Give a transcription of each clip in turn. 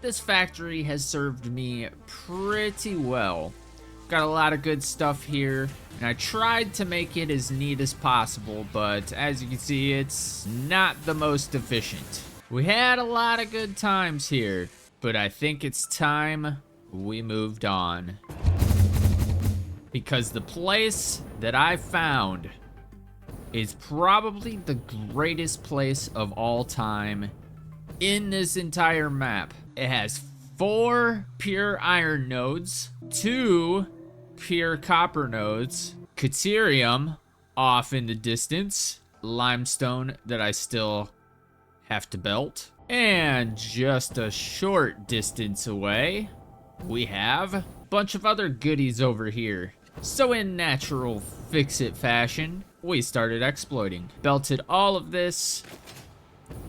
This factory has served me pretty well. Got a lot of good stuff here, and I tried to make it as neat as possible, but as you can see, it's not the most efficient. We had a lot of good times here, but I think it's time we moved on. Because the place that I found is probably the greatest place of all time in this entire map. It has 4 pure iron nodes, 2 pure copper nodes, Caterium off in the distance, limestone that I still have to belt, and just a short distance away, we have a bunch of other goodies over here. So in natural fix-it fashion, we started exploiting. Belted all of this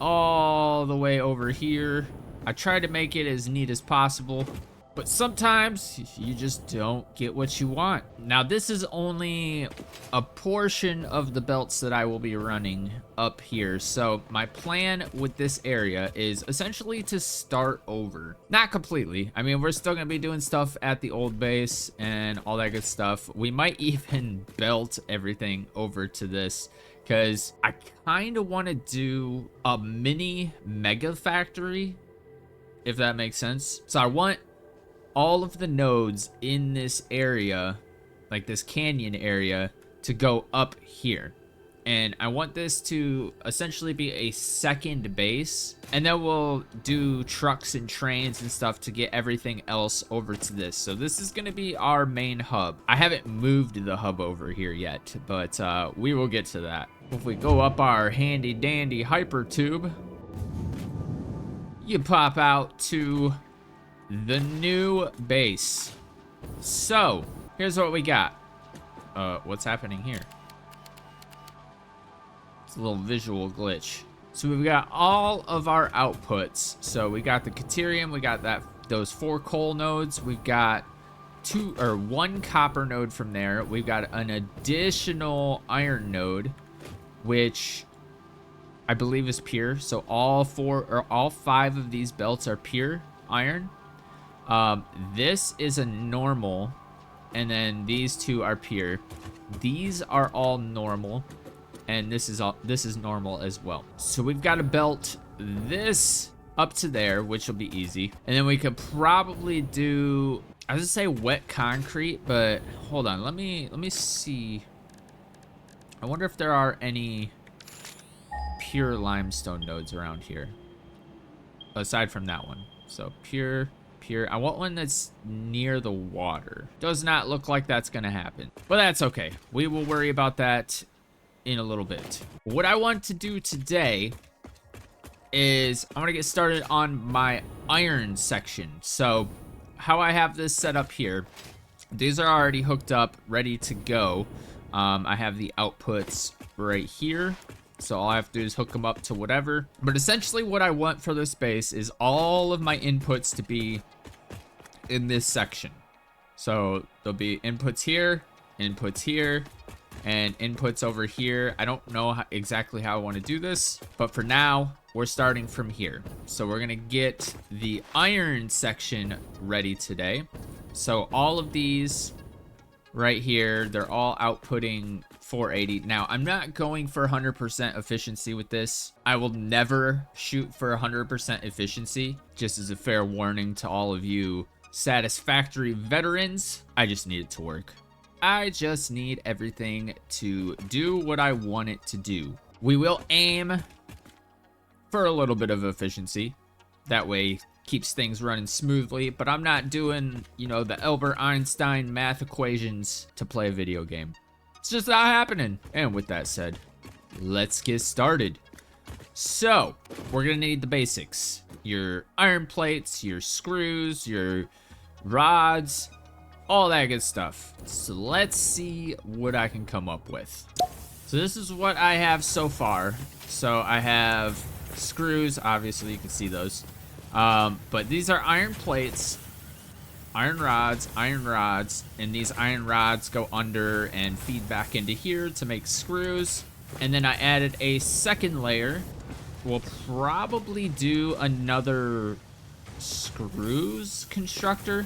all the way over here. I tried to make it as neat as possible, but sometimes you just don't get what you want. Now this is only a portion of the belts that I will be running up here. So my plan with this area is essentially to start over. Not completely. I mean, we're still gonna be doing stuff at the old base and all that good stuff. We might even belt everything over to this, because I kind of want to do a mini mega factory, if that makes sense. So I want all of the nodes in this area, like this canyon area, to go up here. And I want this to essentially be a second base. And then we'll do trucks and trains and stuff to get everything else over to this. So this is going to be our main hub. I haven't moved the hub over here yet, but we will get to that. If we go up our handy dandy hyper tube, you pop out to the new base. So here's what we got. What's happening here? It's a little visual glitch. So we've got all of our outputs. So we got the Caterium, we got those 4 coal nodes, we've got 1 copper node from there. We've got an additional iron node, which I believe is pure. So all 5 of these belts are pure iron. This is a normal, and then these 2 are pure. These are all normal, and this is normal as well. So we've got to belt this up to there, which will be easy. And then we could probably do, I was gonna say wet concrete, but hold on, let me see. I wonder if there are any pure limestone nodes around here aside from that one. So pure. I want one that's near the water. Does not look like that's gonna happen, but that's okay. We will worry about that in a little bit. What I want to do today is I want to get started on my iron section. So how I have this set up here, these are already hooked up, ready to go. I have the outputs right here, so all I have to do is hook them up to whatever. But essentially what I want for this base is all of my inputs to be in this section. So there'll be inputs here, and inputs over here. I don't know exactly how I want to do this, but for now we're starting from here. So we're gonna get the iron section ready today. So all of these right here, they're all outputting 480. Now I'm not going for 100% efficiency with this. I will never shoot for 100% efficiency, just as a fair warning to all of you Satisfactory veterans. I just need it to work. I just need everything to do what I want it to do. We will aim for a little bit of efficiency. That way keeps things running smoothly, but I'm not doing, the Albert Einstein math equations to play a video game. It's just not happening. And with that said, let's get started. So we're gonna need the basics. Your iron plates, your screws, your rods, all that good stuff. So let's see what I can come up with. So this is what I have so far. So I have screws, obviously you can see those. But these are iron plates, iron rods, and these iron rods go under and feed back into here to make screws. And then I added a second layer. We'll probably do another screws constructor.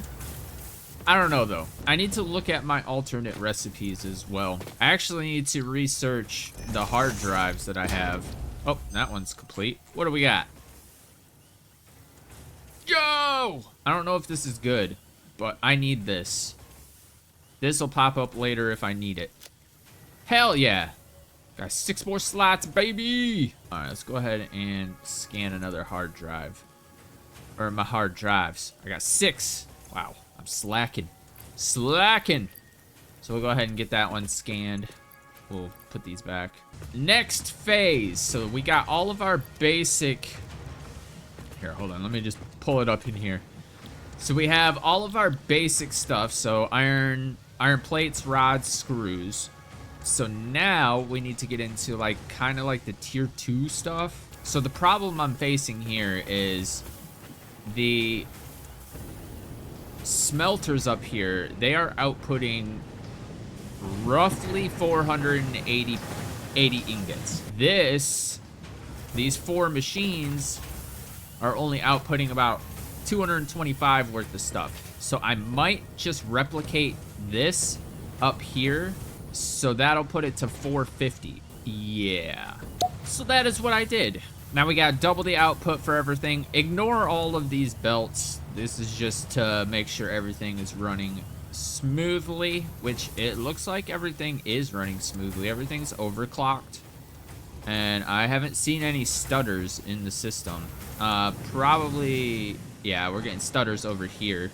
I don't know though. I need to look at my alternate recipes as well. I actually need to research the hard drives that I have. Oh, that one's complete. What do we got? Yo! I don't know if this is good, but I need this. This will pop up later if I need it. Hell yeah. Got 6 more slots, baby. All right, let's go ahead and scan another hard drive. Or my hard drives. I got 6. Wow, I'm slacking. Slacking. So we'll go ahead and get that one scanned. We'll put these back. Next phase. So we got all of our basic... Here, hold on. Let me just pull it up in here. So we have all of our basic stuff. So iron plates, rods, screws. So now we need to get into like kind of like the tier 2 stuff. So the problem I'm facing here is the smelters up here. They are outputting roughly 480 ingots. These 4 machines are only outputting about 225 worth of stuff. So I might just replicate this up here. So that'll put it to 450. Yeah. So that is what I did. Now we got double the output for everything. Ignore all of these belts. This is just to make sure everything is running smoothly, which it looks like everything is running smoothly. Everything's overclocked. And I haven't seen any stutters in the system. Probably, yeah, we're getting stutters over here.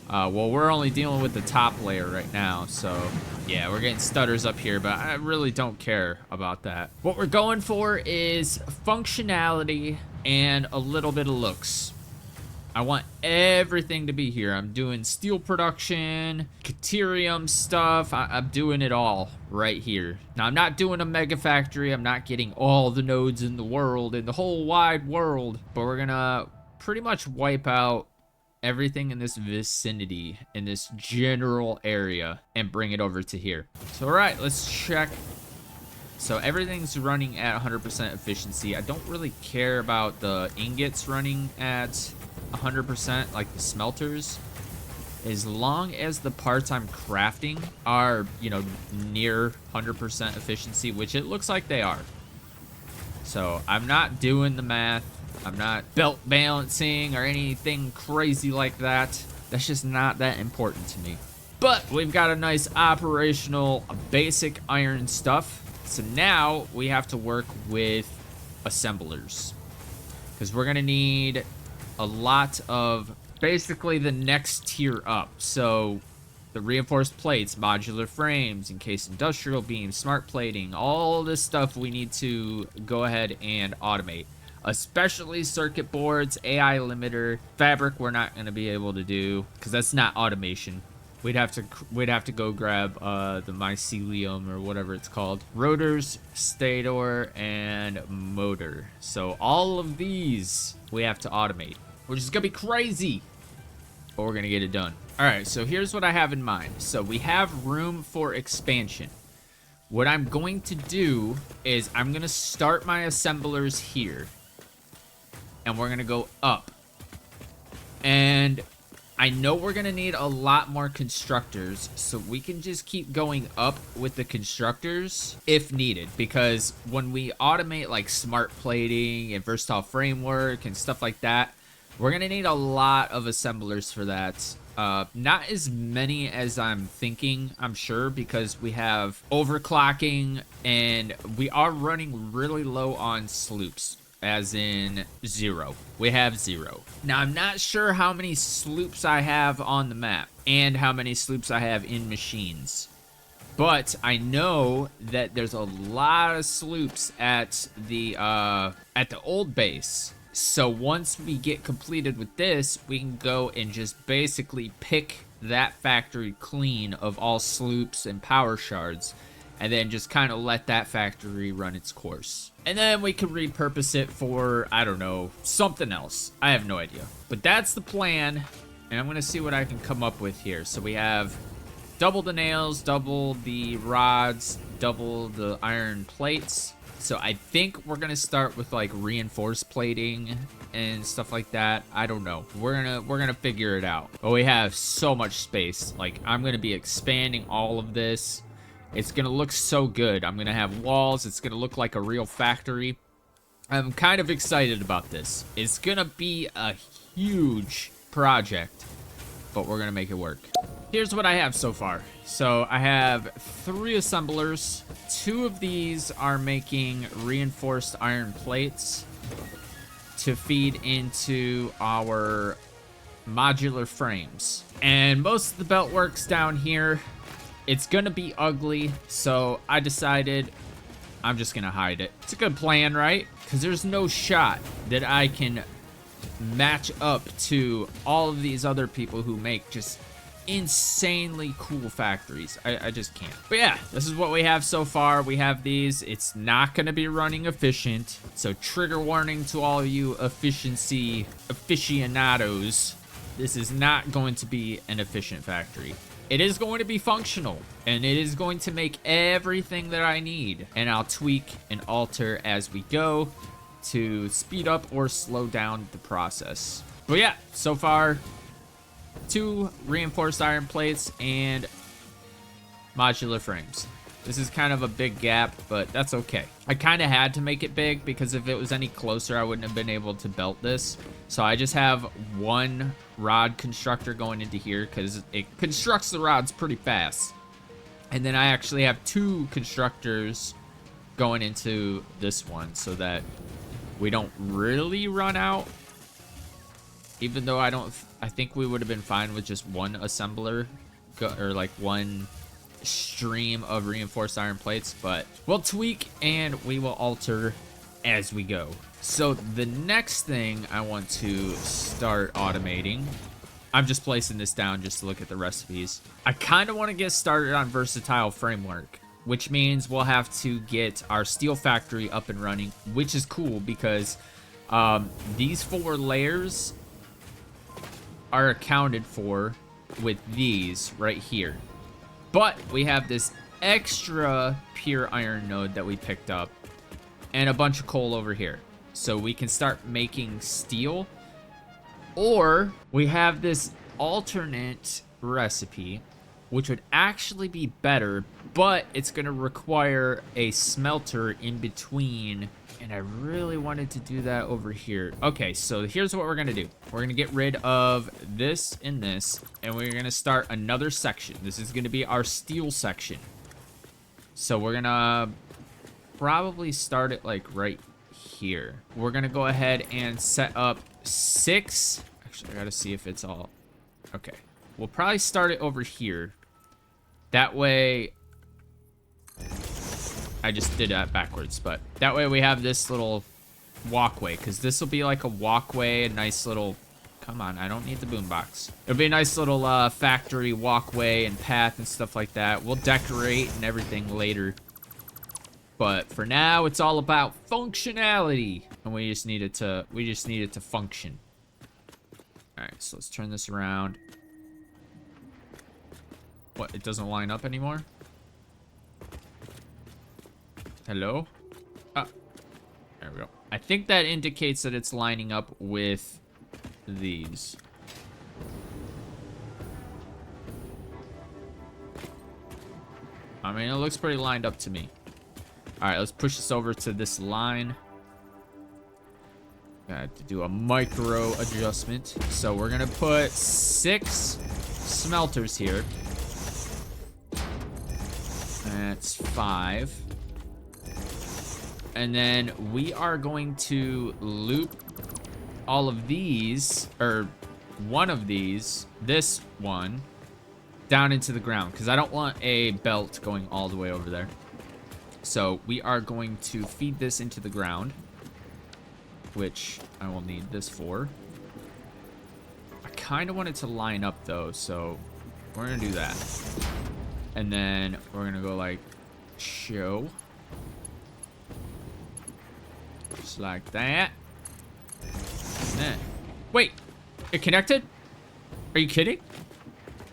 Well, we're only dealing with the top layer right now, so yeah, we're getting stutters up here, but I really don't care about that. What we're going for is functionality and a little bit of looks. I want everything to be here. I'm doing steel production, Caterium stuff. I'm doing it all right here. Now, I'm not doing a mega factory. I'm not getting all the nodes in the world, in the whole wide world, but we're gonna pretty much wipe out everything in this vicinity, in this general area, and bring it over to here. So, all right, let's check. So everything's running at 100% efficiency. I don't really care about the ingots running at 100%, like the smelters. As long as the parts I'm crafting are, you know, near 100% efficiency, which it looks like they are. So I'm not doing the math. I'm not belt balancing or anything crazy like that. That's just not that important to me. But we've got a nice operational basic iron stuff. So now we have to work with assemblers, because we're gonna need a lot of basically the next tier up. So the reinforced plates, modular frames, encased industrial beams, smart plating, all this stuff we need to go ahead and automate. Especially circuit boards, AI limiter, fabric we're not going to be able to do because that's not automation. We'd have to go grab the mycelium or whatever it's called. Rotors, stator, and motor. So all of these we have to automate, which is gonna be crazy, but we're gonna get it done. All right, so here's what I have in mind. So we have room for expansion. What I'm going to do is I'm gonna start my assemblers here, and we're gonna go up. And I know we're gonna need a lot more constructors, so we can just keep going up with the constructors if needed, because when we automate like smart plating and versatile framework and stuff like that, we're gonna need a lot of assemblers for that. Not as many as I'm thinking, I'm sure, because we have overclocking and we are running really low on sloops. As in 0. We have 0. Now, I'm not sure how many sloops I have on the map and how many sloops I have in machines. But I know that there's a lot of sloops at the old base. So once we get completed with this, we can go and just basically pick that factory clean of all sloops and power shards, and then just kind of let that factory run its course. And then we can repurpose it for, I don't know, something else. I have no idea. But that's the plan, and I'm gonna see what I can come up with here. So we have double the nails, double the rods, double the iron plates. So I think we're gonna start with like reinforced plating and stuff like that. I don't know. We're gonna figure it out. But we have so much space. Like, I'm gonna be expanding all of this. It's gonna look so good. I'm gonna have walls. It's gonna look like a real factory. I'm kind of excited about this. It's gonna be a huge project, but we're gonna make it work. Here's what I have so far. So I have 3 assemblers. 2 of these are making reinforced iron plates to feed into our modular frames. And most of the belt work's down here. It's gonna be ugly, so I decided I'm just gonna hide it. It's a good plan, right? Because there's no shot that I can match up to all of these other people who make just insanely cool factories. I just can't. But yeah, this is what we have so far. We have these. It's not going to be running efficient. So trigger warning to all of you efficiency aficionados. This is not going to be an efficient factory. It is going to be functional, and it is going to make everything that I need. And I'll tweak and alter as we go to speed up or slow down the process. But yeah, so far, 2 reinforced iron plates and modular frames. This is kind of a big gap, but that's okay. I kind of had to make it big because if it was any closer, I wouldn't have been able to belt this. So I just have 1 rod constructor going into here because it constructs the rods pretty fast. And then I actually have 2 constructors going into this one so that we don't really run out. Even though I think we would have been fine with just 1 assembler or like 1 stream of reinforced iron plates, but we'll tweak and we will alter as we go. So the next thing I want to start automating, I'm just placing this down just to look at the recipes. I kind of want to get started on versatile framework, which means we'll have to get our steel factory up and running, which is cool because these 4 layers are accounted for with these right here. But we have this extra pure iron node that we picked up and a bunch of coal over here. So we can start making steel. Or we have this alternate recipe, which would actually be better, but it's gonna require a smelter in between. And I really wanted to do that over here. Okay, so here's what we're gonna do. We're gonna get rid of this and this, and we're gonna start another section. This is gonna be our steel section. So we're gonna probably start it like right here. We're gonna go ahead and set up 6. Actually, I gotta see if it's all. Okay, we'll probably start it over here. That way, I just did that backwards, but that way we have this little walkway, because this will be like a walkway, a nice little, come on, I don't need the boombox. It'll be a nice little factory walkway and path and stuff like that. We'll decorate and everything later. But for now, it's all about functionality, and we just need it to function. All right, so let's turn this around. What, it doesn't line up anymore? Hello? Ah, there we go. I think that indicates that it's lining up with these. I mean, it looks pretty lined up to me. All right, let's push this over to this line. Got to do a micro adjustment. So we're gonna put 6 smelters here. That's 5. And then we are going to loop all of these, or one of these, this one, down into the ground, because I don't want a belt going all the way over there. So we are going to feed this into the ground, which I will need this for. I kind of want it to line up though, so we're gonna do that. And then we're gonna go like show. Just like that. And then, wait, it connected? Are you kidding?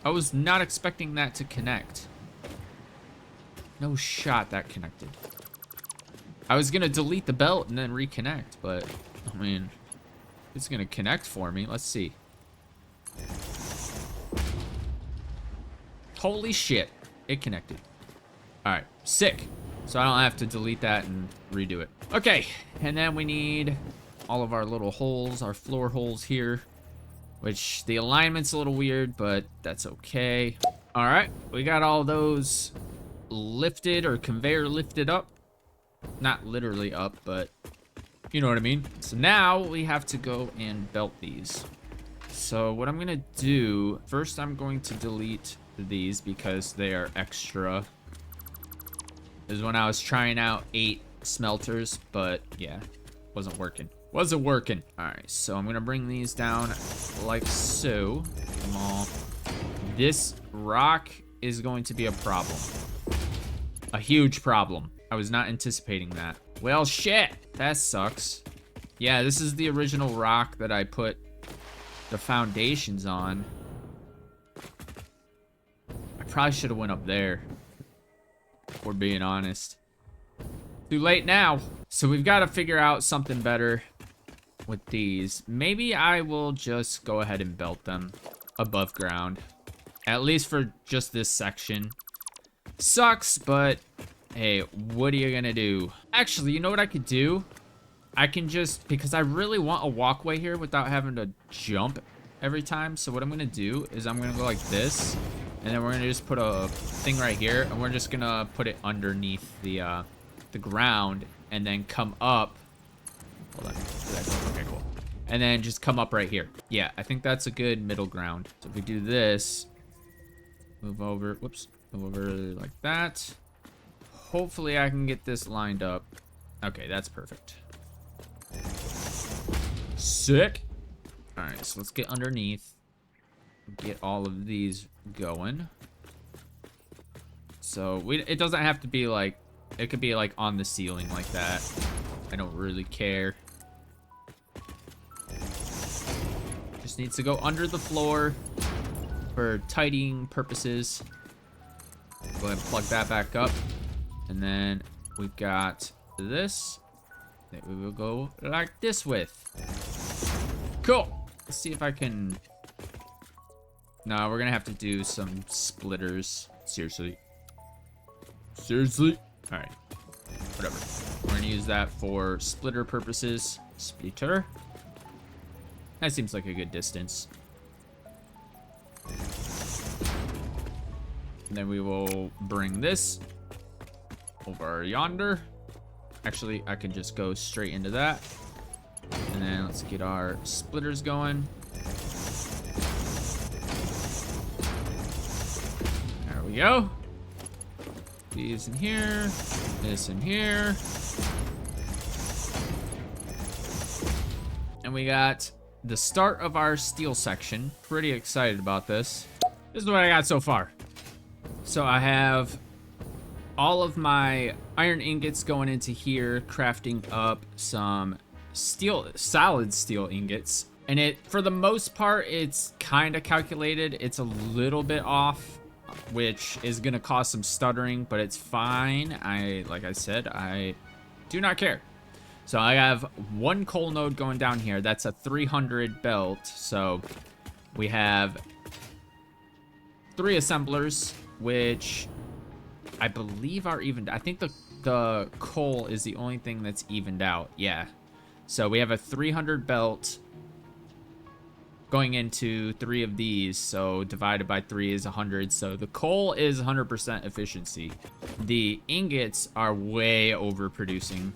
I was not expecting that to connect. No shot that connected. I was gonna delete the belt and then reconnect, but I mean, It's gonna connect for me. Let's see. Holy shit. It connected. Alright, sick. So I don't have to delete that and redo it. Okay, and then we need all of our little holes, our floor holes here, which the alignment's a little weird, but that's okay. Alright, we got all those lifted or conveyor lifted up. Not literally up, but you know what I mean. So now we have to go and belt these. So what I'm gonna do, first I'm going to delete these because they are extra. This is when I was trying out 8 smelters, but yeah, wasn't working. Wasn't working. All right, so I'm gonna bring these down like so. Get them all. This rock is going to be a problem. A huge problem. I was not anticipating that. Well, shit, that sucks. Yeah, this is the original rock that I put the foundations on. I probably should have went up there. If we're being honest. Too late now. So we've got to figure out something better with these. Maybe I will just go ahead and belt them above ground. At least for just this section. Sucks, but hey, what are you gonna do? Actually, you know what I could do? I can just, because I really want a walkway here without having to jump every time. So what I'm gonna do is I'm gonna go like this. And then we're gonna just put a thing right here, and we're just gonna put it underneath the ground, and then come up. Hold on. Okay, cool. And then just come up right here. Yeah, I think that's a good middle ground. So if we do this, move over. Whoops, move over like that. Hopefully, I can get this lined up. Okay, that's perfect. Sick. All right, so let's get underneath. Get all of these going. So it doesn't have to be like, it could be like on the ceiling like that. I don't really care. Just needs to go under the floor for tidying purposes. Go ahead and plug that back up. And then we've got this that we will go like this with. Cool. Let's see if I can. No, we're gonna have to do some splitters. Seriously. Seriously? Alright. Whatever. We're gonna use that for splitter purposes. Splitter. That seems like a good distance. And then we will bring this over yonder. Actually, I can just go straight into that. And then let's get our splitters going. There we go. These in here, this in here. And we got the start of our steel section. Pretty excited about this. This is what I got so far. So I have all of my iron ingots going into here, crafting up some steel, solid steel ingots. And it, for the most part, it's kind of calculated. It's a little bit off, which is gonna cause some stuttering, but it's fine. Like I said, I do not care. So I have one coal node going down here. That's a 300 belt. So we have 3 assemblers, which I believe are evened. I think the coal is the only thing that's evened out. Yeah. So we have a 300 belt going into 3 of these. So divided by 3 is 100. So the coal is 100% efficiency. The ingots are way overproducing.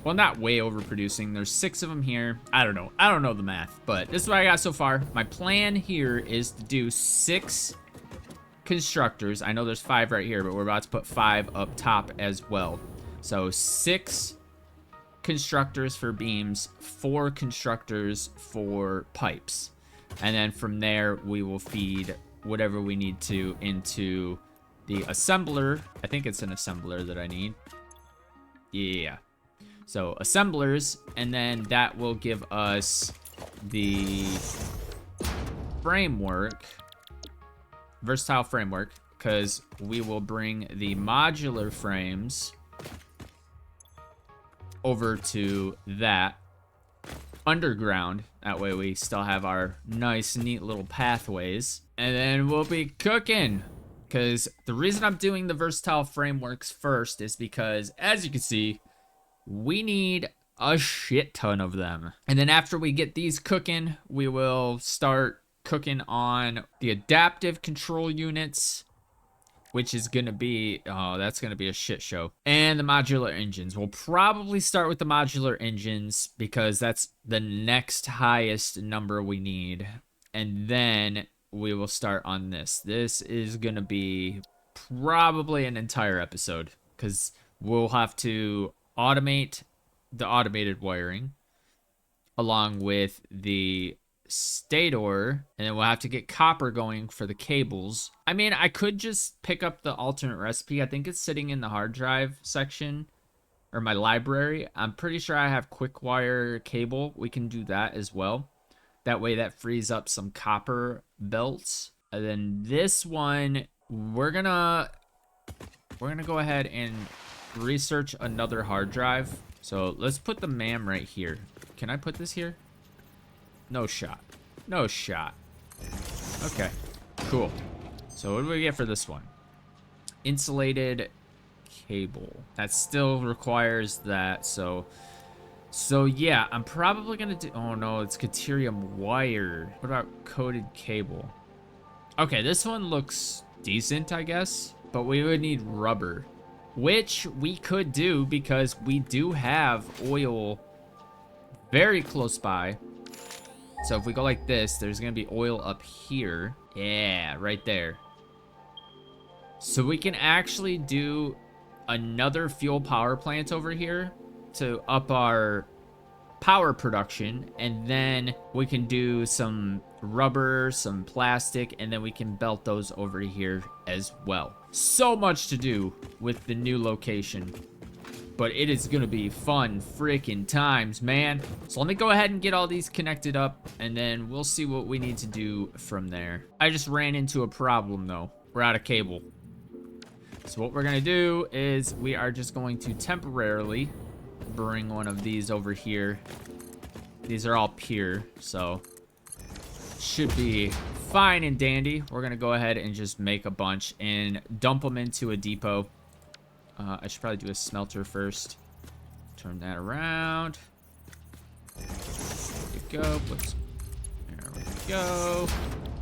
Well, not way overproducing. There's 6 of them here. I don't know. I don't know the math, but this is what I got so far. My plan here is to do 6 constructors. I know there's 5 right here, but we're about to put 5 up top as well. So 6 constructors for beams, 4 constructors for pipes. And then from there, we will feed whatever we need to into the assembler. I think it's an assembler that I need. Yeah. So assemblers, and then that will give us the framework, versatile framework, because we will bring the modular frames over to that. underground. That way we still have our nice, neat little pathways. And then we'll be cooking. Because the reason I'm doing the versatile frameworks first is because, as you can see, we need a shit ton of them. And then after we get these cooking, we will start cooking on the adaptive control units, which is gonna be, oh, that's gonna be a shit show. And the modular engines. We'll probably start with the modular engines because that's the next highest number we need. And then we will start on this. This is gonna be probably an entire episode because we'll have to automate the automated wiring along with the stator, and then we'll have to get copper going for the cables. I mean, I could just pick up the alternate recipe. I think it's sitting in the hard drive section or my library. I'm pretty sure I have quick wire cable. We can do that as well. That way that frees up some copper belts. And then this one, we're gonna go ahead and research another hard drive. So let's put the MAM right here. Can I put this here? No shot. No shot. Okay, cool. So what do we get for this one? Insulated cable. That still requires that, so yeah, I'm probably gonna do, oh no, it's Caterium wire. What about coated cable? Okay, this one looks decent, I guess, but we would need rubber, which we could do because we do have oil very close by. So if we go like this, there's gonna be oil up here. Yeah, right there. So we can actually do another fuel power plant over here to up our power production, and then we can do some rubber, some plastic, and then we can belt those over here as well. So much to do with the new location, but it is gonna be fun freaking times, man. So let me go ahead and get all these connected up, and then we'll see what we need to do from there. I just ran into a problem though. We're out of cable. So what we're gonna do is we are just going to temporarily bring one of these over here. These are all pure, so should be fine and dandy. We're gonna go ahead and just make a bunch and dump them into a depot. I should probably do a smelter first. Turn that around. There we go. Whoops. There we go.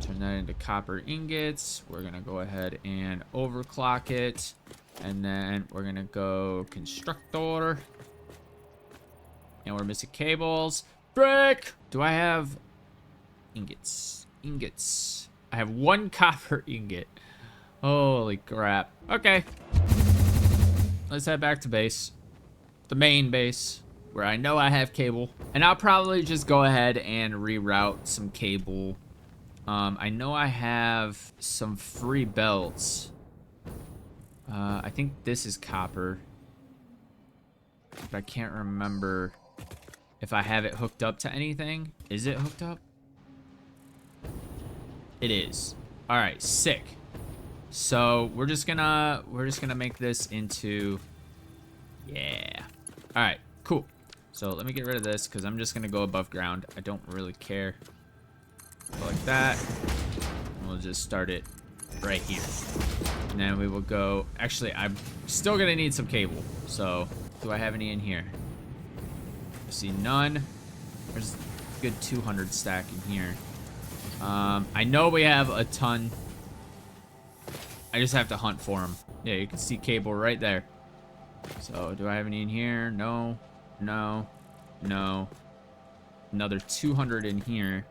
Turn that into copper ingots. We're gonna go ahead and overclock it. And then we're gonna go constructor. And we're missing cables. Frick! Do I have ingots? Ingots. I have one copper ingot. Holy crap. Okay. Let's head back to base. The main base, where I know I have cable. And I'll probably just go ahead and reroute some cable. I know I have some free belts. I think this is copper. But I can't remember if I have it hooked up to anything. Is it hooked up? It is. All right, sick. So we're just gonna make this into, yeah. All right, cool. So let me get rid of this because I'm just gonna go above ground. I don't really care. Go like that. And we'll just start it right here. And then we will go, actually, I'm still gonna need some cable. So do I have any in here? I see none. There's a good 200 stack in here. I know we have a ton. I just have to hunt for them. Yeah, you can see cable right there. So do I have any in here? No, no, no. Another 200 in here.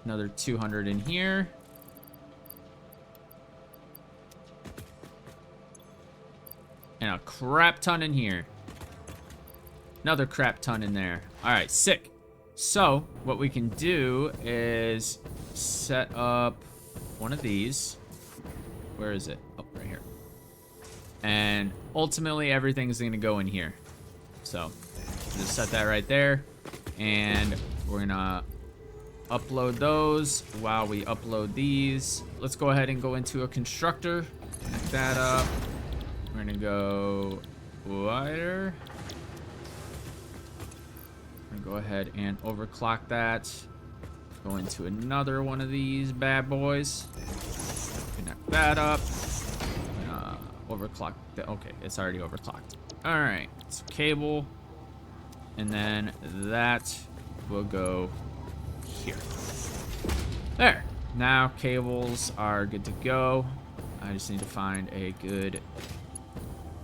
Another 200 in here. And a crap ton in here. Another crap ton in there. All right, sick. So what we can do is set up one of these. Where is it? Oh, right here. And ultimately everything's gonna go in here. So just set that right there. And we're gonna upload those while we upload these. Let's go ahead and go into a constructor. Connect that up. We're gonna go wider. gonna go ahead and overclock that. Go into another one of these bad boys. Connect that up. Overclock. Okay, it's already overclocked. All right, so cable, and then that will go here. There. Now cables are good to go. I just need to find a good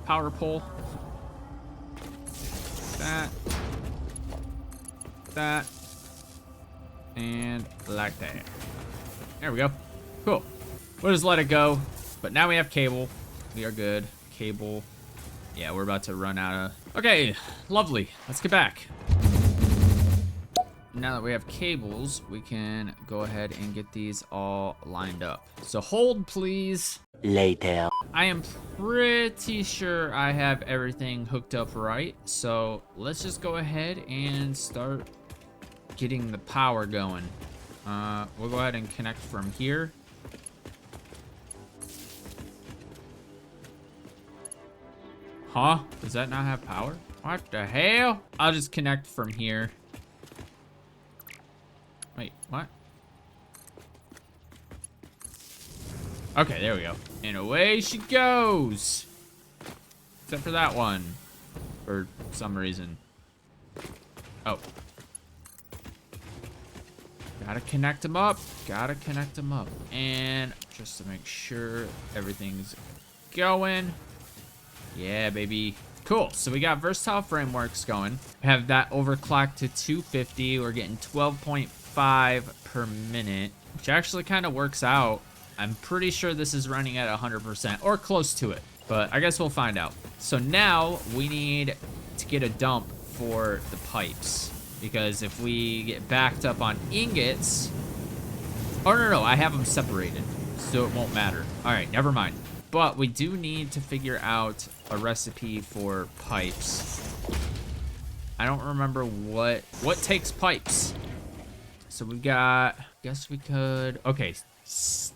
power pole. That, and like that. There we go. Cool. We'll just let it go. But now we have cable. We are good. Cable. Yeah, we're about to run out of... Okay, lovely. Let's get back. Now that we have cables, we can go ahead and get these all lined up. So hold, please. Later. I am pretty sure I have everything hooked up right. So let's just go ahead and start getting the power going. We'll go ahead and connect from here. Huh? Does that not have power? What the hell? I'll just connect from here. Wait, what? Okay, there we go. And away she goes. Except for that one. For some reason. Oh. Gotta connect them up. Gotta connect them up. And just to make sure everything's going. Yeah, baby. Cool. So we got versatile frameworks going. We have that overclocked to 250. We're getting 12.5 per minute, which actually kind of works out. I'm pretty sure this is running at 100% or close to it, but I guess we'll find out. So now we need to get a dump for the pipes, because if we get backed up on ingots... Oh, no, I have them separated, so it won't matter. All right, never mind. But we do need to figure out a recipe for pipes. I don't remember what takes pipes. So we've got, guess we could, okay, stators.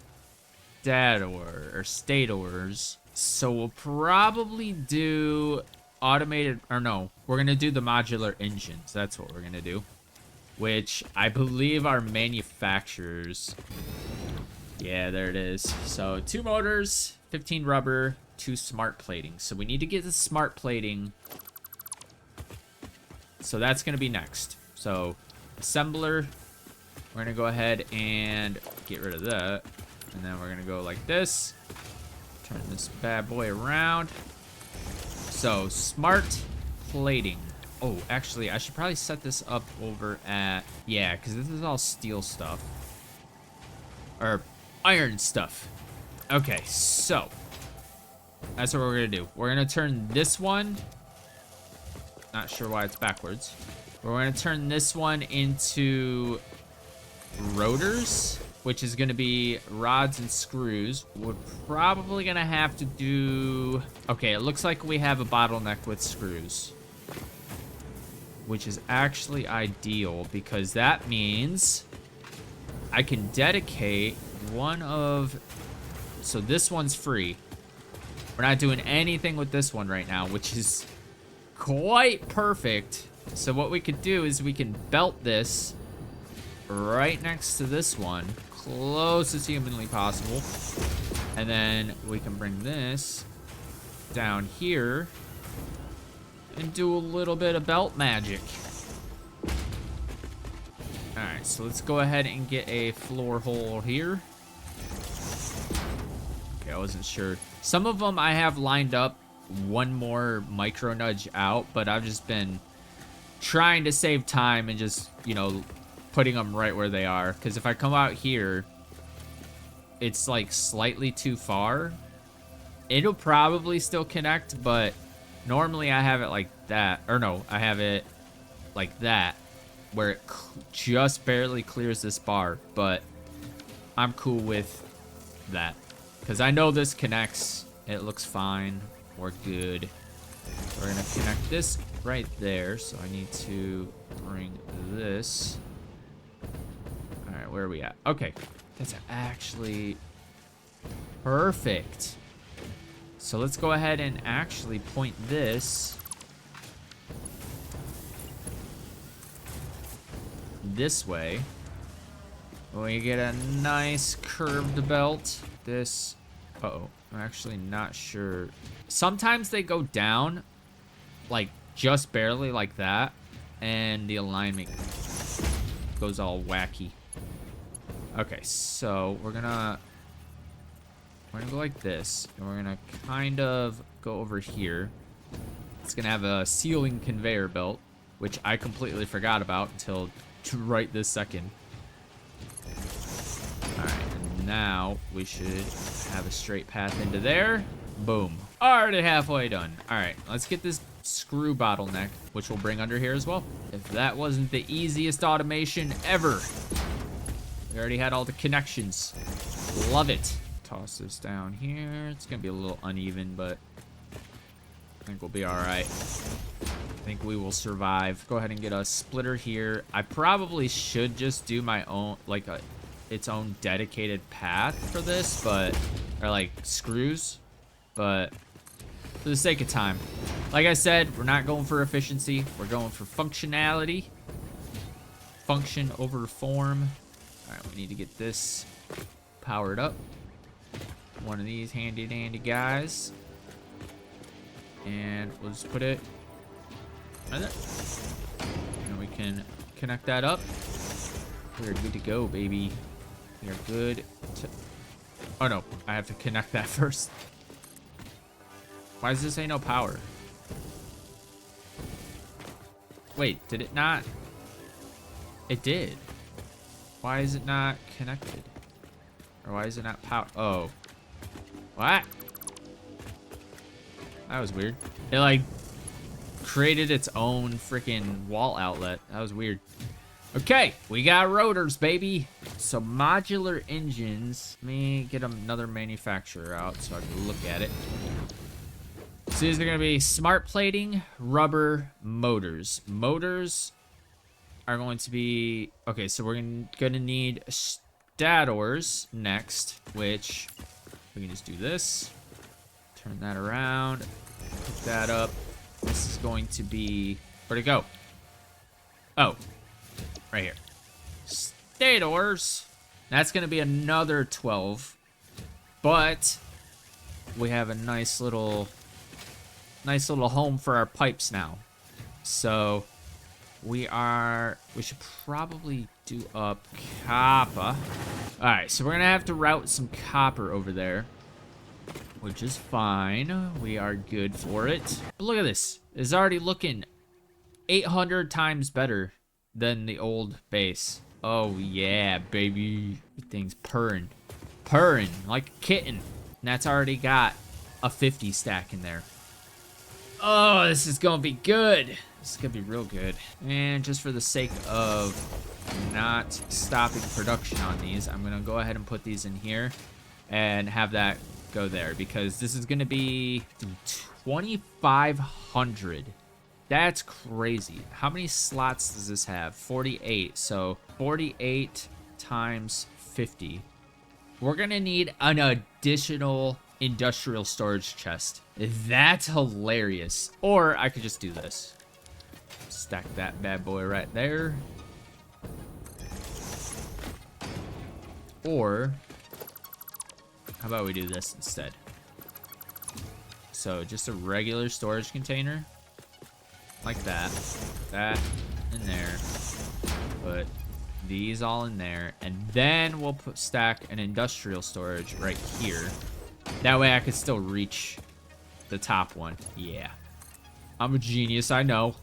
So we'll probably do automated, or no, we're gonna do the modular engines. That's what we're gonna do, which I believe are manufacturers. Yeah, there it is. So 2 motors, 15 rubber, 2 smart plating. So we need to get the smart plating. So that's gonna be next. So assembler, we're gonna go ahead and get rid of that. And then we're gonna go like this. Turn this bad boy around. So smart plating. Oh, actually, I should probably set this up over at, yeah, because this is all steel stuff. Or iron stuff. Okay, so that's what we're gonna do. We're gonna turn this one, not sure why it's backwards. We're gonna turn this one into rotors, which is gonna be rods and screws. We're probably gonna have to do, okay, it looks like we have a bottleneck with screws, which is actually ideal because that means I can dedicate one of, so this one's free. We're not doing anything with this one right now, which is quite perfect. So what we could do is we can belt this right next to this one, close as humanly possible. And then we can bring this down here and do a little bit of belt magic. All right, so let's go ahead and get a floor hole here. Okay, I wasn't sure. Some of them I have lined up one more micro nudge out, but I've just been trying to save time and just, you know, putting them right where they are. Because if I come out here, it's like slightly too far. It'll probably still connect, but normally I have it like that. Or no, I have it like that, where it just barely clears this bar, but I'm cool with that because I know this connects. It looks fine. We're good. We're gonna connect this right there, so I need to bring this. All right, where are we at? Okay, that's actually perfect. So let's go ahead and actually point this this way, we get a nice curved belt. This, uh-oh, I'm actually not sure. Sometimes they go down, like just barely like that, and the alignment goes all wacky. Okay, so we're gonna go like this, and we're gonna kind of go over here. It's gonna have a ceiling conveyor belt, which I completely forgot about until right this second. All right, and now we should have a straight path into there. Boom. Already halfway done. All right, let's get this screw bottleneck, which we'll bring under here as well. If that wasn't the easiest automation ever. We already had all the connections. Love it. Toss this down here. It's gonna be a little uneven, but I think we'll be all right. I think we will survive. Go ahead and get a splitter here. I probably should just do my own, like its own dedicated path for this, but, or like screws, but for the sake of time. Like I said, we're not going for efficiency. We're going for functionality. Function over form. All right, we need to get this powered up. One of these handy dandy guys. And we'll just put it right there. And we can connect that up. We're good to go, baby. We are good to... Oh no, I have to connect that first. Why does this say no power? Wait, did it not? It did. Why is it not connected? Or why is it not power? Oh. What? That was weird. It like created its own freaking wall outlet. That was weird. Okay, we got rotors, baby. So modular engines. Let me get another manufacturer out so I can look at it. So these are gonna be smart plating, rubber, motors. Motors are going to be, okay, so we're gonna need stators next, which we can just do this. Turn that around, pick that up. This is going to be, where'd it go? Oh, right here. Stators. That's gonna be another 12, but we have a nice little home for our pipes now. So we should probably do up copper. All right, so we're gonna have to route some copper over there, which is fine. We are good for it. But look at this. It's already looking 800 times better than the old base. Oh yeah, baby. Everything's purring. Purring like a kitten. And that's already got a 50 stack in there. Oh, this is gonna be good. This is gonna be real good. And just for the sake of not stopping production on these, I'm gonna go ahead and put these in here and have that go there, because this is gonna be 2,500. That's crazy. How many slots does this have? 48. So 48 times 50. We're gonna need an additional industrial storage chest. That's hilarious. Or I could just do this. Stack that bad boy right there. Or how about we do this instead? So just a regular storage container like that. That in there. Put these all in there, and then we'll stack an industrial storage right here. That way I could still reach the top one. Yeah. I'm a genius, I know.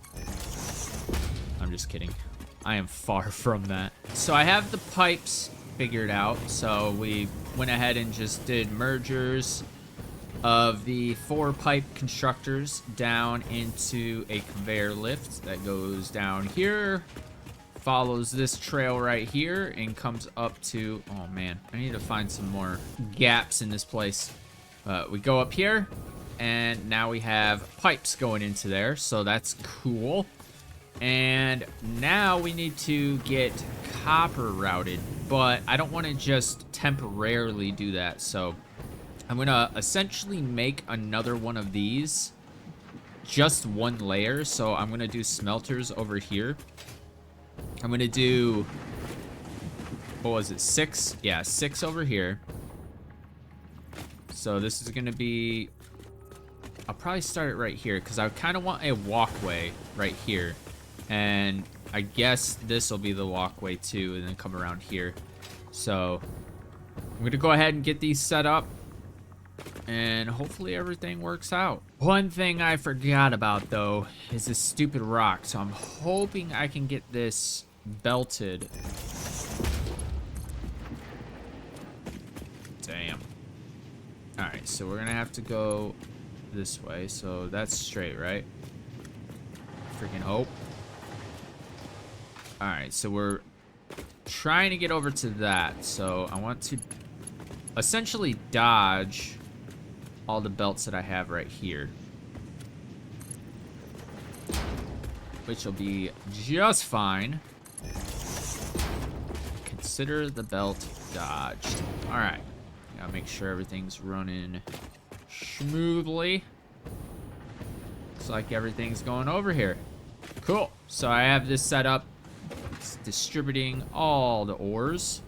I'm just kidding. I am far from that. So I have the pipes figured out. So we went ahead and just did mergers of the 4 pipe constructors down into a conveyor lift that goes down here, follows this trail right here, and comes up to, oh man, I need to find some more gaps in this place. We go up here, and now we have pipes going into there, so that's cool. And now we need to get copper routed, but I don't want to just temporarily do that, so I'm gonna essentially make another one of these, just one layer. So I'm gonna do smelters over here. I'm gonna do, what was it, 6? Yeah, 6 over here. So this is gonna be, I'll probably start it right here because I kind of want a walkway right here. And I guess this will be the walkway too, and then come around here. So I'm gonna go ahead and get these set up, and hopefully everything works out. One thing I forgot about though is this stupid rock. So I'm hoping I can get this belted. Damn. All right, so we're gonna have to go this way. So that's straight, right? Freaking hope. All right, so we're trying to get over to that. So I want to essentially dodge all the belts that I have right here, which will be just fine. Consider the belt dodged. All right, gotta make sure everything's running smoothly. Looks like everything's going over here. Cool. So I have this set up. It's distributing all the ores.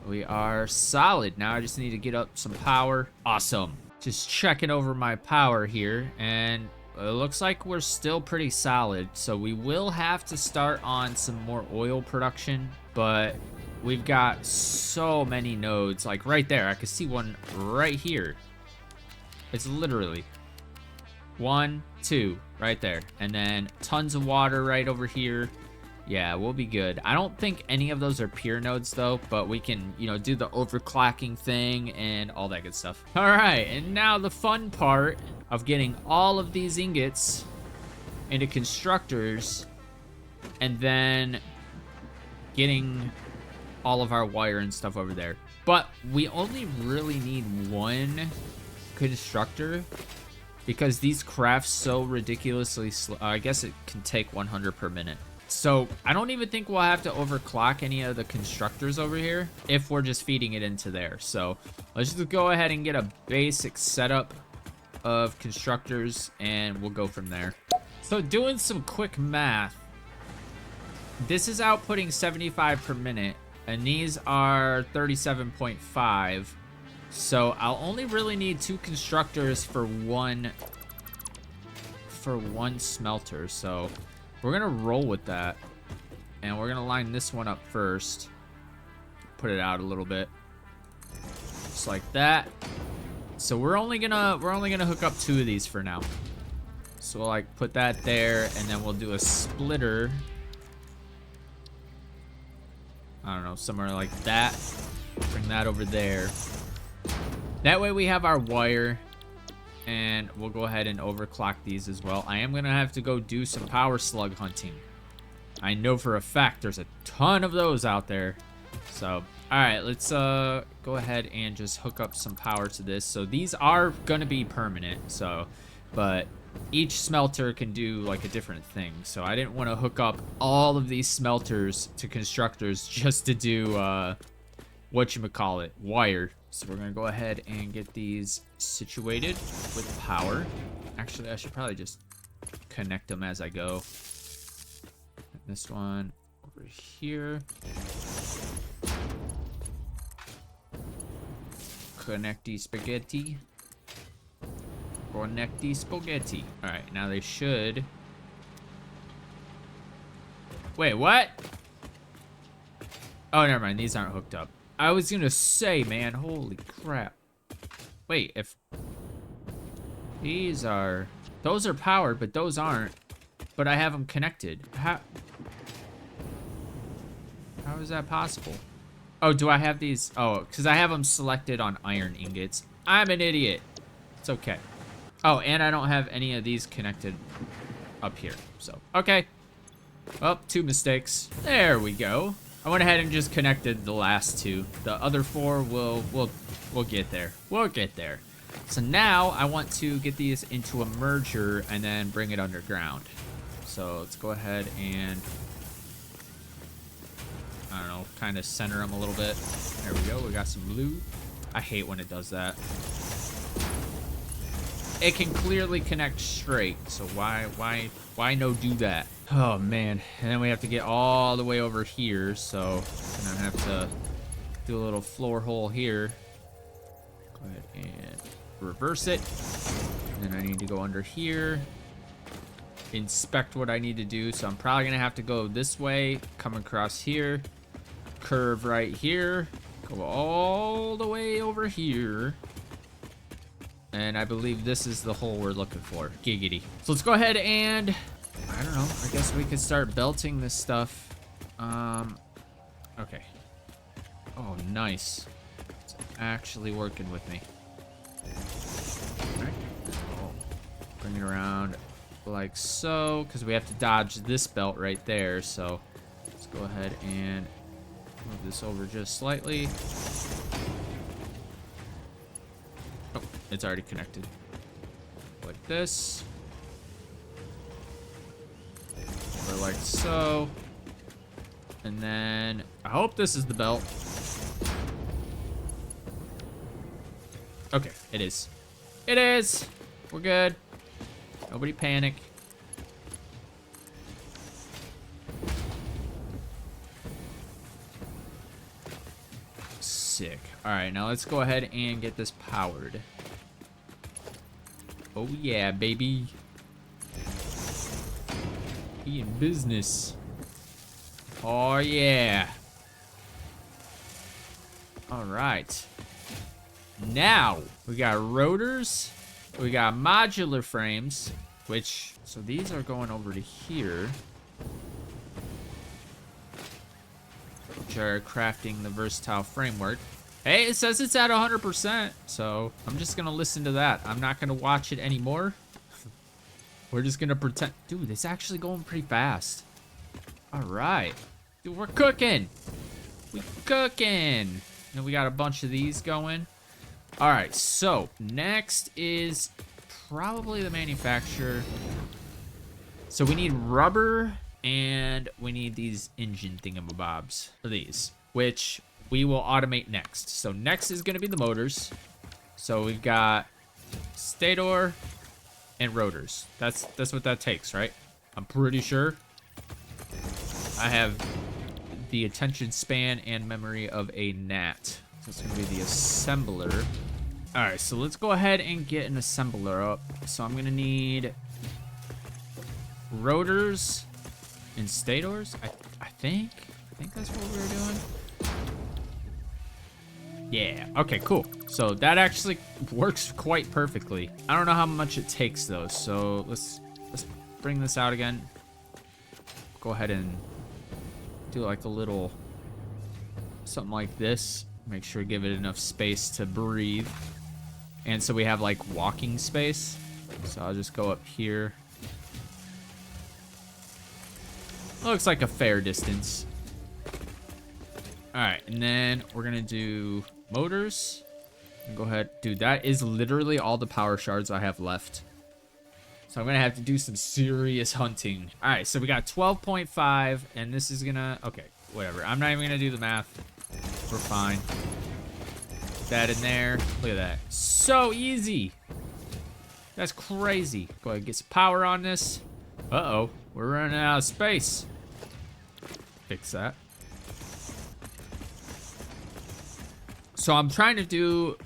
We are solid. Now I just need to get up some power. Awesome. Just checking over my power here, and it looks like we're still pretty solid. So we will have to start on some more oil production, but we've got so many nodes. Like right there, I can see one right here. It's literally 1, 2 right there, and then tons of water right over here. Yeah, we'll be good. I don't think any of those are pure nodes though, but we can, you know, do the overclocking thing and all that good stuff. All right, and now the fun part of getting all of these ingots into constructors and then getting all of our wire and stuff over there. But we only really need one constructor because these craft so ridiculously slow. I guess it can take 100 per minute. So I don't even think we'll have to overclock any of the constructors over here if we're just feeding it into there. So let's just go ahead and get a basic setup of constructors and we'll go from there. So doing some quick math, this is outputting 75 per minute and these are 37.5. So I'll only really need 2 constructors for one smelter. So we're gonna roll with that, and we're gonna line this one up first. Put it out a little bit, just like that. So we're only gonna hook up 2 of these for now. So we'll like put that there, and then we'll do a splitter. I don't know, somewhere like that. Bring that over there. That way we have our wire. And we'll go ahead and overclock these as well. I am going to have to go do some power slug hunting. I know for a fact there's a ton of those out there. So, all right, let's go ahead and just hook up some power to this. So these are going to be permanent. So, but each smelter can do like a different thing. So I didn't want to hook up all of these smelters to constructors just to do whatchamacallit, wire. So we're gonna go ahead and get these situated with power. Actually, I should probably just connect them as I go. This one over here. Connecty spaghetti. Connecty spaghetti. All right, now they should. Wait, what? Oh, never mind. These aren't hooked up. I was gonna say, man, holy crap. Wait, if these are, those are powered, but those aren't. But I have them connected. How is that possible? Oh, do I have these? Oh, because I have them selected on iron ingots. I'm an idiot. It's okay. Oh, and I don't have any of these connected up here. So, okay. Well, 2 mistakes. There we go. I went ahead and just connected the last 2. The other 4 we'll get there. We'll get there. So now I want to get these into a merger and then bring it underground. So let's go ahead and, I don't know, kind of center them a little bit. There we go. We got some blue. I hate when it does that. it can clearly connect straight. So why no do that? Oh man, and then we have to get all the way over here. So I'm gonna have to do a little floor hole here. Go ahead and reverse it. And then I need to go under here, inspect what I need to do. So I'm probably gonna have to go this way, come across here, curve right here, go all the way over here. And I believe this is the hole we're looking for. Giggity. So let's go ahead and, I don't know, I guess we could start belting this stuff. Okay. Oh, nice. It's actually working with me. All right. Oh, bring it around like so, because we have to dodge this belt right there. So let's go ahead and move this over just slightly. Oh, it's already connected. Like this. Over like so. And then I hope this is the belt. Okay, it is. It is. We're good. Nobody panic. Sick. All right, now let's go ahead and get this powered. Oh yeah, baby. He in business. Oh yeah. All right. Now we got rotors. We got modular frames, which, so these are going over to here. Which are crafting the versatile framework. Hey, it says it's at 100%, so I'm just gonna listen to that. I'm not gonna watch it anymore. We're just gonna pretend. Dude, it's actually going pretty fast. All right. Dude, we're cooking. We cooking. And we got a bunch of these going. All right, so next is probably the manufacturer. So we need rubber and we need these engine thingamabobs, or these, which we will automate next. So next is gonna be the motors. So we've got stator and rotors. That's what that takes, right? I'm pretty sure. I have the attention span and memory of a gnat. So it's gonna be the assembler. All right, so let's go ahead and get an assembler up. So I'm gonna need rotors and stators. I think that's what we were doing. Yeah, okay, cool. So that actually works quite perfectly. I don't know how much it takes though, so let's bring this out again. Go ahead and do like a little something like this. Make sure to give it enough space to breathe. And so we have like walking space. So I'll just go up here. Looks like a fair distance. All right, and then we're gonna do motors. Go ahead. Dude, that is literally all the power shards I have left. So I'm gonna have to do some serious hunting. All right, so we got 12.5, and this is gonna, okay, whatever. I'm not even gonna do the math. We're fine. Put that in there. Look at that. So easy. That's crazy. Go ahead and get some power on this. Uh-oh, we're running out of space. Fix that. So I'm trying to do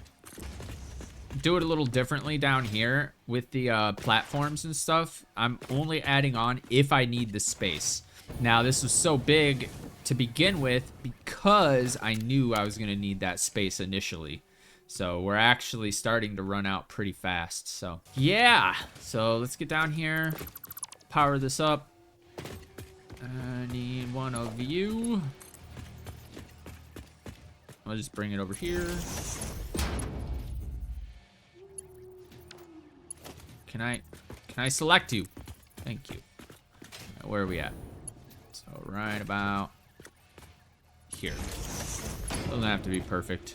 it a little differently down here with the platforms and stuff. I'm only adding on if I need the space. Now this was so big to begin with because I knew I was gonna need that space initially. So we're actually starting to run out pretty fast. So yeah, so let's get down here, power this up. I need one of you. I'll just bring it over here. Can I select you? Thank you. Where are we at? So right about here. Doesn't have to be perfect.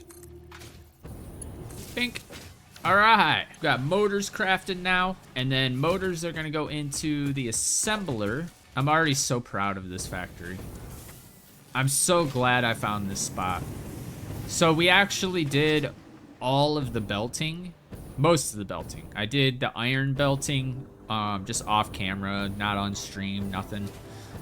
Pink. All right, got motors crafted now, and then motors are gonna go into the assembler. I'm already so proud of this factory. I'm so glad I found this spot. So we actually did all of the belting Most of the belting. I did the iron belting just off camera, not on stream, nothing.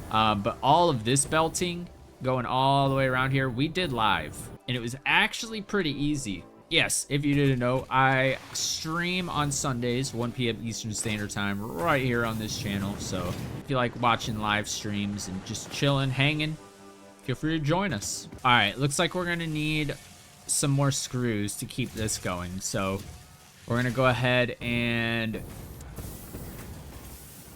But all of this belting going all the way around here, we did live. And it was actually pretty easy. Yes, if you didn't know, I stream on Sundays, 1 p.m. Eastern Standard Time, right here on this channel. So if you like watching live streams and just chilling, hanging, feel free to join us. All right, looks like we're gonna need some more screws to keep this going. So we're gonna go ahead and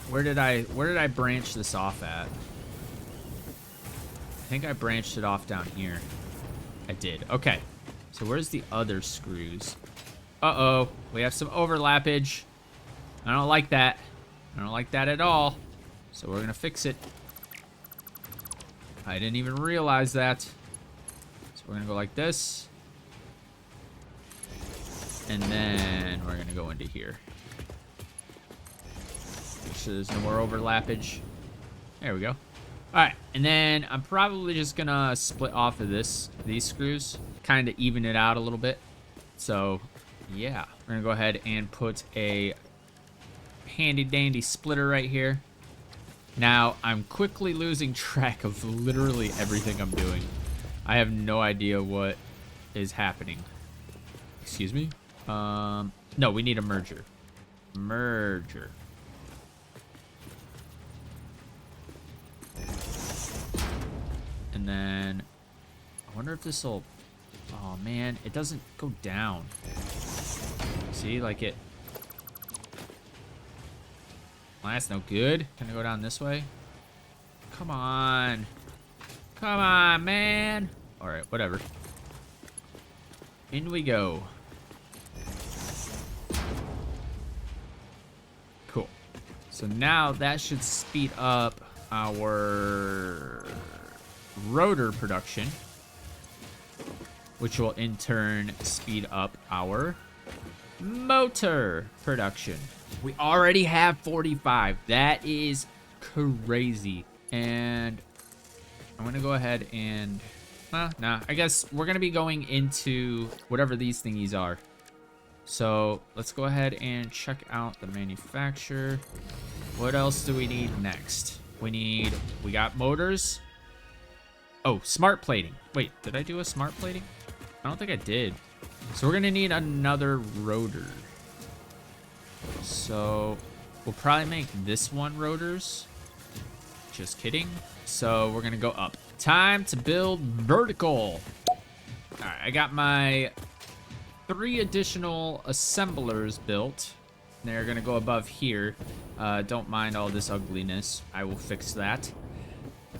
where did I branch this off at? I think I branched it off down here. I did. Okay. So where's the other screws? Uh-oh. We have some overlappage. I don't like that. I don't like that at all. So we're gonna fix it. I didn't even realize that. So we're gonna go like this. And then we're gonna go into here. Make sure there's no more overlappage. There we go. All right, and then I'm probably just gonna split off of these screws, kind of even it out a little bit. So yeah, we're gonna go ahead and put a handy dandy splitter right here. Now I'm quickly losing track of literally everything I'm doing. I have no idea what is happening. Excuse me. No, we need a merger. Merger. And then I wonder if this will, oh man, it doesn't go down. See, like it, well, that's no good. Can I go down this way? Come on. Come on, man. All right, whatever. In we go. Cool. So now that should speed up our rotor production, which will in turn speed up our motor production. We already have 45. That is crazy. And I'm gonna go ahead and nah, I guess we're gonna be going into whatever these thingies are. So let's go ahead and check out the manufacturer. What else do we need next? We got motors. Oh, smart plating. Wait, did I do a smart plating? I don't think I did. So we're gonna need another rotor. So we'll probably make this one rotors. Just kidding. So we're gonna go up. Time to build vertical. All right, I got my 3 additional assemblers built. They're gonna go above here. Don't mind all this ugliness. I will fix that.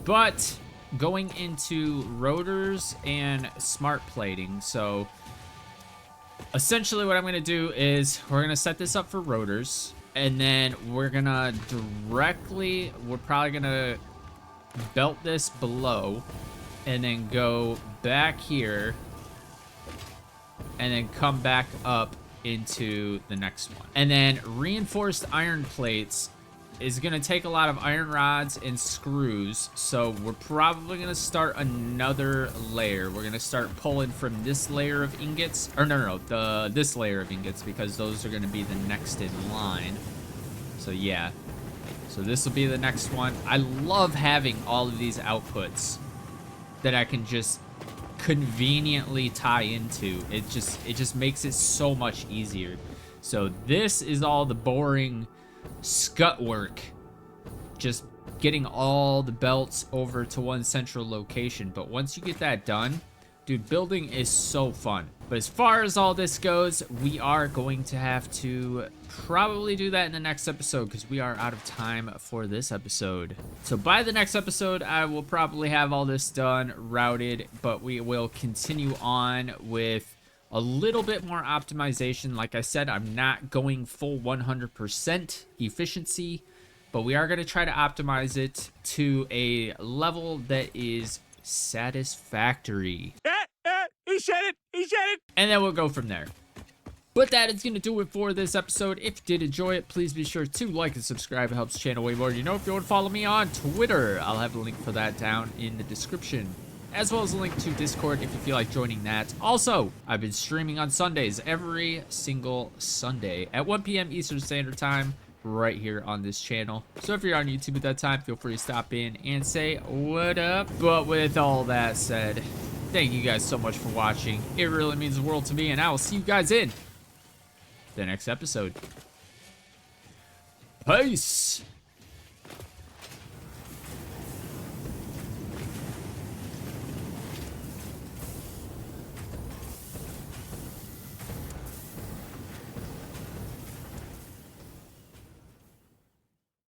But going into rotors and smart plating. So essentially what I'm gonna do is we're gonna set this up for rotors, and then we're probably gonna belt this below and then go back here and then come back up into the next one. And then reinforced iron plates is gonna take a lot of iron rods and screws, so we're probably gonna start another layer. We're gonna start pulling from this layer of ingots, or this layer of ingots, because those are gonna be the next in line. So yeah, so this will be the next one. I love having all of these outputs that I can just conveniently tie into. It just makes it so much easier. So this is all the boring scut work, just getting all the belts over to one central location. But once you get that done, dude, building is so fun. But as far as all this goes, we are going to have to probably do that in the next episode, because we are out of time for this episode. So by the next episode, I will probably have all this done, routed, but we will continue on with a little bit more optimization. Like I said, I'm not going full 100% efficiency, but we are going to try to optimize it to a level that is satisfactory. He said it! He said it! And then we'll go from there. But that is going to do it for this episode. If you did enjoy it, please be sure to like and subscribe. It helps the channel way more. You know, if you want to follow me on Twitter, I'll have a link for that down in the description. as well as a link to Discord if you feel like joining that. Also, I've been streaming on Sundays every single Sunday at 1 p.m. Eastern Standard Time right here on this channel. So if you're on YouTube at that time, feel free to stop in and say what up. But with all that said, thank you guys so much for watching. It really means the world to me, and I will see you guys in the next episode. Peace.